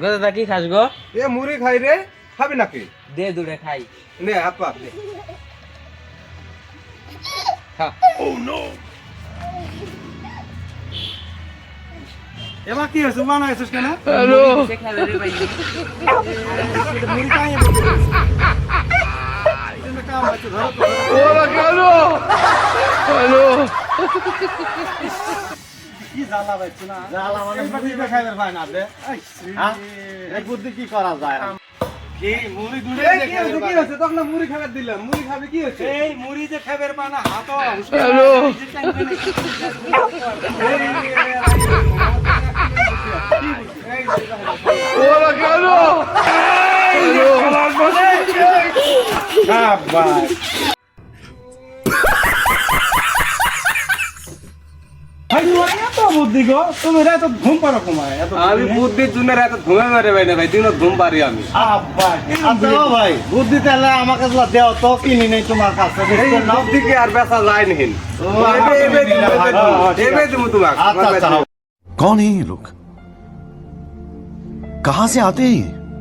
গদাদা কি খাস গো? এ মুড়ি খাই রে, খাবি নাকি? দে দুরে খাই। নে হাত পা দে। খা। এবার কি হয়েছে বানা হয়েছিস কেন? হ্যালো সে খাবে রে ভাই। মুড়ি খাইয়ে বলতে কাম হচ্ছে ধরো তো। ওরা কেন? হ্যালো কি জ্বালা পাইছ না? জ্বালা মানে এই মুড়ি বাটি খাইবার পায় না রে। এই শ্রী। হ্যাঁ? এই বুদ্ধি কি করা যায়? কি মুড়ি গুড়ে এই কি হয়েছে, কি হয়েছে? তখন না মুড়ি খাবার দিলাম, মুড়ি খাবি কি হয়েছে? এই মুড়ি যে খাবার পানা হাত হ্যালো ওরা কেন? শাবাশ। ভাই তোমার এত বুদ্ধি গো, তুমি এত ঘুম পারো কমায় এত আমি বুদ্ধির জন্য এত ঘুমে মারে ভাই না ভাই, দিনও ঘুম পারি আমি। আব্বা আচ্ছা ও ভাই, বুদ্ধি তাহলে আমাকে দেও তো, কিনি নেই তোমার কাছে। এই বুদ্ধি কি আর বেচা যায় নিহিন? ও, আমাকে দিলে ভাই। এবে তুমি তোমাকে। আচ্ছা আচ্ছা। कौन है ये लोग? कहां से आते हैं ये?